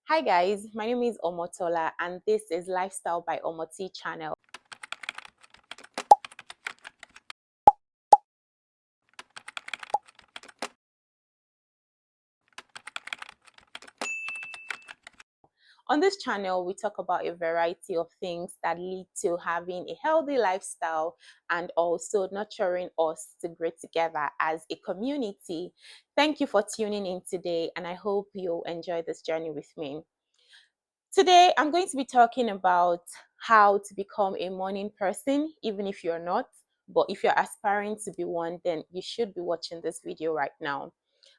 Hi guys, my name is Omotola and this is Lifestyle by Omoti channel. On this channel, we talk about a variety of things that lead to having a healthy lifestyle and also nurturing us to grow together as a community. Thank you for tuning in today and I hope you'll enjoy this journey with me. Today, I'm going to be talking about how to become a morning person, even if you're not. But if you're aspiring to be one, then you should be watching this video right now.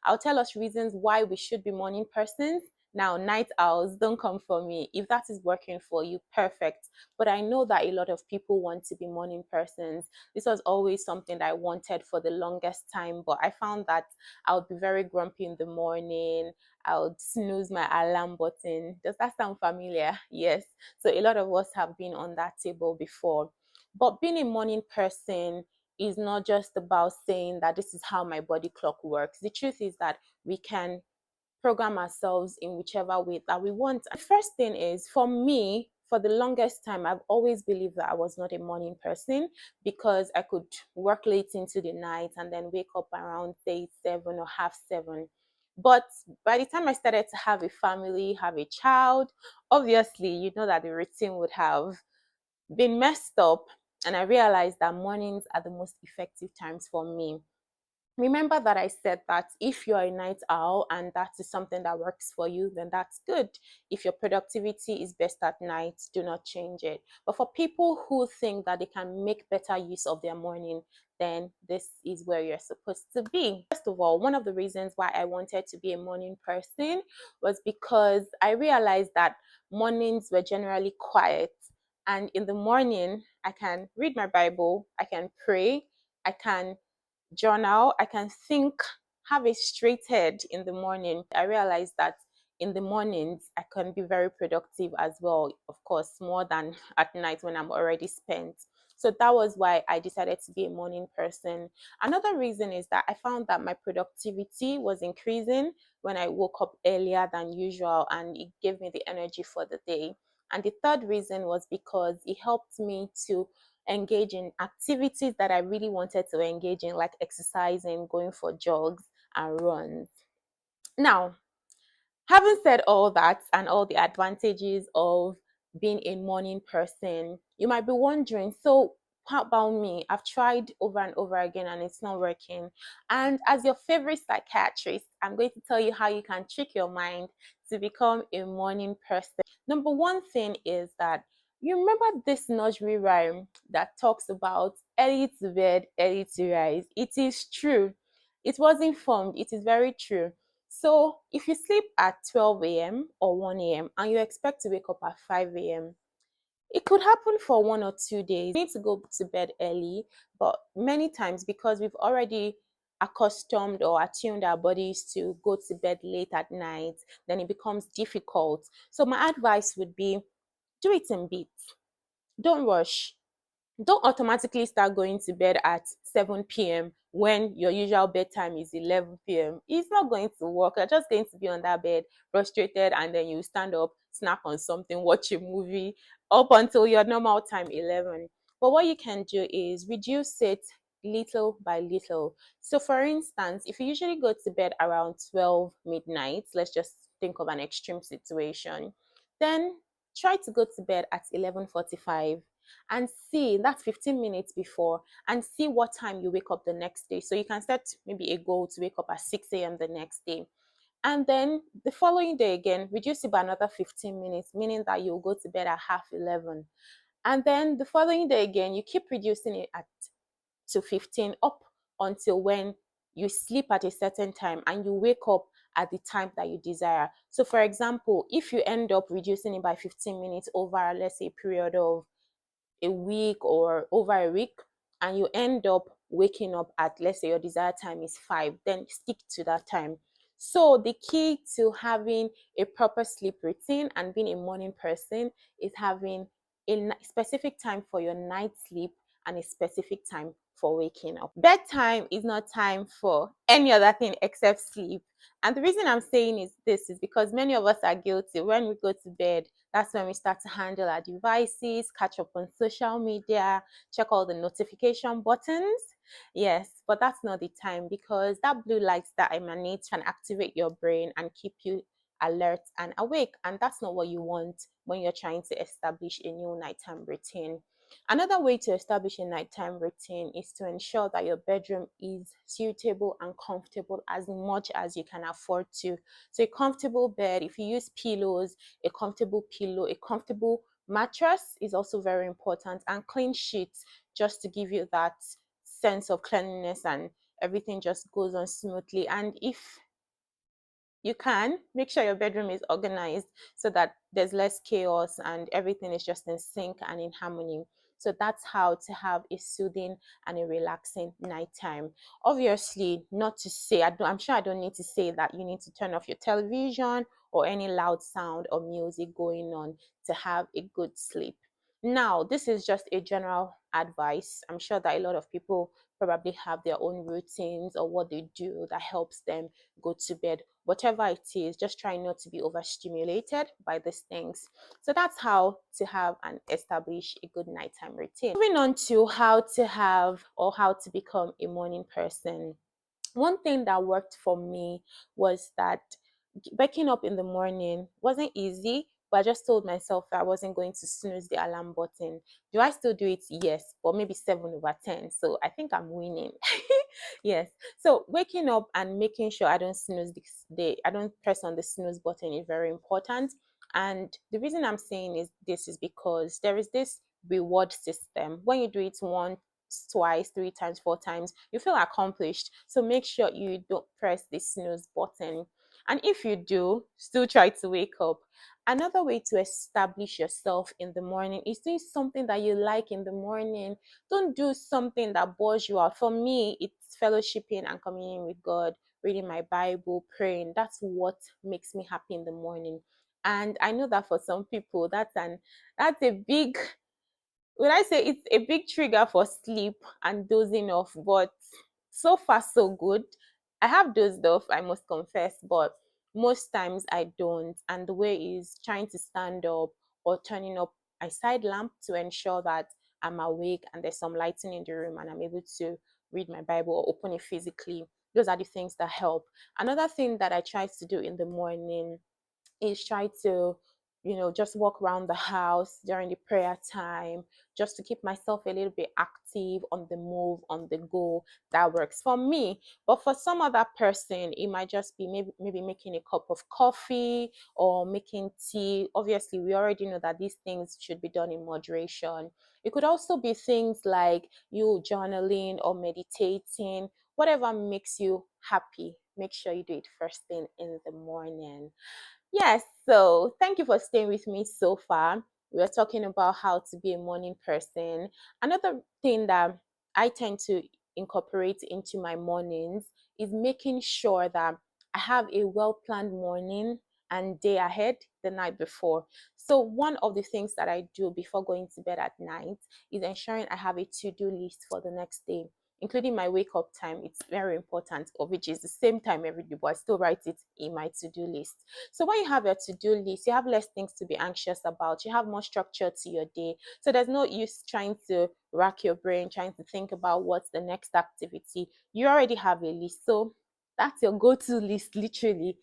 I'll tell us reasons why we should be morning persons. Now, night owls, don't come for me. If that is working for you, perfect. But I know that a lot of people want to be morning persons. This was always something that I wanted for the longest time, but I found that I would be very grumpy in the morning. I would snooze my alarm button. Does that sound familiar? Yes. So a lot of us have been on that table before. But being a morning person is not just about saying that this is how my body clock works. The truth is that we can program ourselves in whichever way that we want. The first thing is, for me, for the longest time, I've always believed that I was not a morning person because I could work late into the night and then wake up around say 7 or half 7. But by the time I started to have a family, have a child, obviously, you know that the routine would have been messed up. And I realized that mornings are the most effective times for me. Remember that I said that if you're a night owl and that is something that works for you, then that's good. If your productivity is best at night, do not change it. But for people who think that they can make better use of their morning, then this is where you're supposed to be. First of all, one of the reasons why I wanted to be a morning person was because I realized that mornings were generally quiet. And in the morning, I can read my Bible, I can pray, I can journal, I can think, have a straight head in the morning. I realized that in the mornings, I can be very productive as well, of course, more than at night when I'm already spent. So that was why I decided to be a morning person. Another reason is that I found that my productivity was increasing when I woke up earlier than usual and it gave me the energy for the day. And the third reason was because it helped me to engage in activities that I really wanted to engage in, like exercising, going for jogs and runs. Now, having said all that and all the advantages of being a morning person, you might be wondering, so how about me? I've tried over and over again and it's not working. And as your favorite psychiatrist, I'm going to tell you how you can trick your mind to become a morning person. Number one thing is that you remember this nursery rhyme that talks about early to bed, early to rise. It is true. It wasn't formed. It is very true. So if you sleep at 12 a.m. or 1 a.m. and you expect to wake up at 5 a.m., it could happen for 1 or 2 days. You need to go to bed early, but many times because we've already accustomed or attuned our bodies to go to bed late at night, then it becomes difficult. So my advice would be do it in bits. Don't rush. Don't automatically start going to bed at 7 p.m. when your usual bedtime is 11 p.m. It's not going to work. You're just going to be on that bed frustrated and then you stand up, snack on something, watch a movie up until your normal time 11. But what you can do is reduce it little by little. So for instance, if you usually go to bed around 12 midnight, let's just think of an extreme situation, then try to go to bed at 11:45 and see that's 15 minutes before and see what time you wake up the next day. So you can set maybe a goal to wake up at 6 a.m. the next day. And then the following day again, reduce it by another 15 minutes, meaning that you'll go to bed at half 11. And then the following day again, you keep reducing it at to 15 up until when you sleep at a certain time and you wake up at the time that you desire. So for example, if you end up reducing it by 15 minutes over, let's say, a period of a week or over a week, and you end up waking up at, let's say, your desired time is 5, then stick to that time. So the key to having a proper sleep routine and being a morning person is having a specific time for your night sleep and a specific time for waking up. Bedtime is not time for any other thing except sleep. And the reason I'm saying is this is because many of us are guilty. When we go to bed, that's when we start to handle our devices, catch up on social media, check all the notification buttons. Yes, but that's not the time, because that blue light that emanates can activate your brain and keep you alert and awake. And that's not what you want when you're trying to establish a new nighttime routine. Another way to establish a nighttime routine is to ensure that your bedroom is suitable and comfortable as much as you can afford to. So, a comfortable bed, if you use pillows, a comfortable pillow, a comfortable mattress is also very important, and clean sheets, just to give you that sense of cleanliness and everything just goes on smoothly. And if you can make sure your bedroom is organized so that there's less chaos and everything is just in sync and in harmony. So that's how to have a soothing and a relaxing nighttime. Obviously, not to say, I'm sure I don't need to say that you need to turn off your television or any loud sound or music going on to have a good sleep. Now, this is just a general advice. I'm sure that a lot of people probably have their own routines or what they do that helps them go to bed. Whatever it is, just try not to be overstimulated by these things. So that's how to have and establish a good nighttime routine. Moving on to how to have or how to become a morning person. One thing that worked for me was that waking up in the morning wasn't easy, but I just told myself that I wasn't going to snooze the alarm button. Do I still do it? Yes, but maybe 7/10. So I think I'm winning. Yes. So waking up and making sure I don't snooze I don't press on the snooze button is very important. And the reason I'm saying is this is because there is this reward system. When you do it once, twice, three times, four times, you feel accomplished. So make sure you don't press the snooze button. And if you do, still try to wake up. Another way to establish yourself in the morning is doing something that you like in the morning. Don't do something that bores you out. For me, it's fellowshipping and communing with God, reading my Bible, praying. That's what makes me happy in the morning. And I know that for some people, that's a big, would I say it's a big trigger for sleep and dozing off, but so far so good. I have dozed off, I must confess, but most times I don't. And the way is trying to stand up or turning up a side lamp to ensure that I'm awake and there's some lighting in the room and I'm able to read my Bible or open it physically. Those are the things that help. Another thing that I try to do in the morning is try to, just walk around the house during the prayer time, just to keep myself a little bit active, on the move, on the go. That works for me. But for some other person, it might just be maybe making a cup of coffee or making tea. Obviously, we already know that these things should be done in moderation. It could also be things like you journaling or meditating. Whatever makes you happy, make sure you do it first thing in the morning. Yes, so thank you for staying with me so far. We are talking about how to be a morning person. Another thing that I tend to incorporate into my mornings is making sure that I have a well planned morning and day ahead the night before. So, one of the things that I do before going to bed at night is ensuring I have a to do list for the next day, including my wake up time. It's very important, of which is the same time every day, but I still write it in my to do list. So when you have your to-do list, you have less things to be anxious about. You have more structure to your day. So there's no use trying to rack your brain, trying to think about what's the next activity. You already have a list. So that's your go-to list, literally.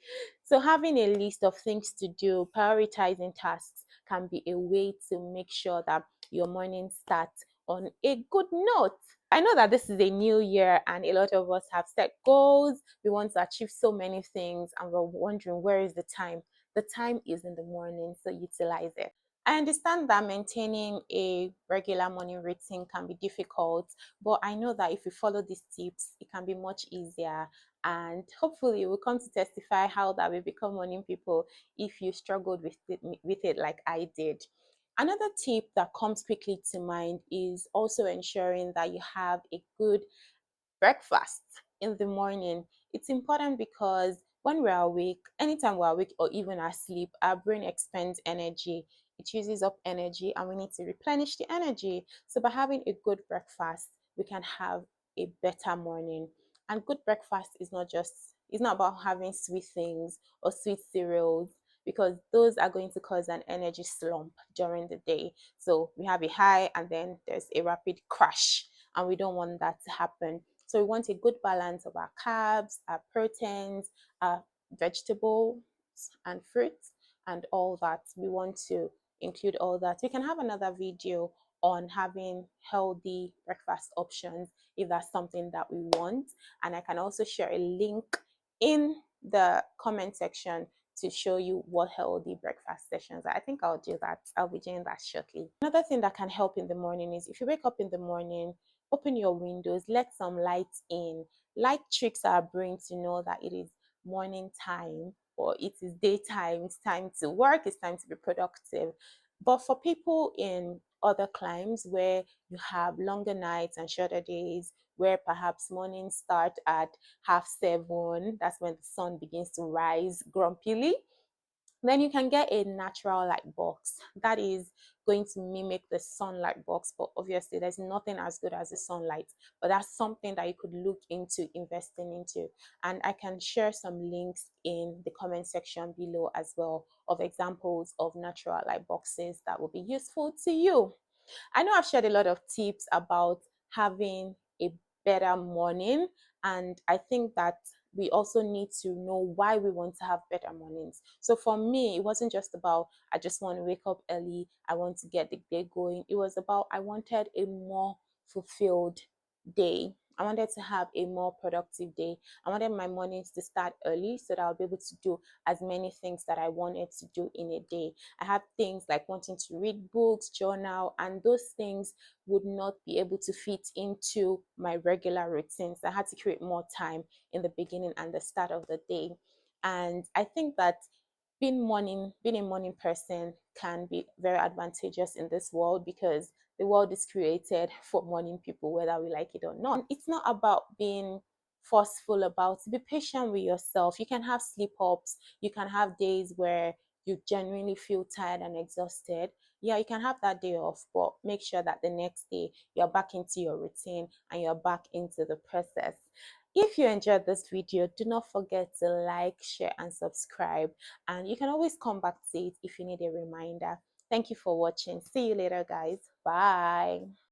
So having a list of things to do, prioritizing tasks can be a way to make sure that your morning starts on a good note. I know that this is a new year and a lot of us have set goals. We want to achieve so many things and we're wondering, where is the time? The time is in the morning, so utilize it. I understand that maintaining a regular morning routine can be difficult, but I know that if you follow these tips, it can be much easier. And hopefully, we'll come to testify how that we become morning people if you struggled with it like I did. Another tip that comes quickly to mind is also ensuring that you have a good breakfast in the morning. It's important because when we're awake, anytime we're awake or even asleep, our brain expends energy. It uses up energy and we need to replenish the energy. So by having a good breakfast, we can have a better morning. And good breakfast is not just, it's not about having sweet things or sweet cereals, because those are going to cause an energy slump during the day. So we have a high and then there's a rapid crash, and we don't want that to happen. So we want a good balance of our carbs, our proteins, our vegetables and fruits, and all that. We want to include all that. We can have another video on having healthy breakfast options if that's something that we want. And I can also share a link in the comment section to show you what healthy breakfast sessions are. I think I'll do that. I'll be doing that shortly. Another thing that can help in the morning is if you wake up in the morning, open your windows, let some light in. Light tricks our brain to know that it is morning time or it is daytime, it's time to work, it's time to be productive. But for people in other climes where you have longer nights and shorter days, where perhaps mornings start at 7:30, that's when the sun begins to rise grumpily, then you can get a natural light box that is going to mimic the sunlight box. But obviously there's nothing as good as the sunlight, but that's something that you could look into investing into. And I can share some links in the comment section below as well of examples of natural light boxes that will be useful to you. I know I've shared a lot of tips about having a better morning, and I think that we also need to know why we want to have better mornings. So for me, it wasn't just about I just want to wake up early, I want to get the day going. It was about I wanted a more fulfilled day. I wanted to have a more productive day. I wanted my mornings to start early so that I'll be able to do as many things that I wanted to do in a day. I have things like wanting to read books, journal, and those things would not be able to fit into my regular routines. I had to create more time in the beginning and the start of the day. And I think that being a morning person can be very advantageous in this world, because the world is created for morning people, whether we like it or not. It's not about being forceful about it. Be patient with yourself. You can have sleep ups, you can have days where you genuinely feel tired and exhausted. Yeah, you can have that day off, but make sure that the next day you're back into your routine and you're back into the process. If you enjoyed this video, do not forget to like, share, and subscribe. And you can always come back to it if you need a reminder. Thank you for watching. See you later, guys. Bye.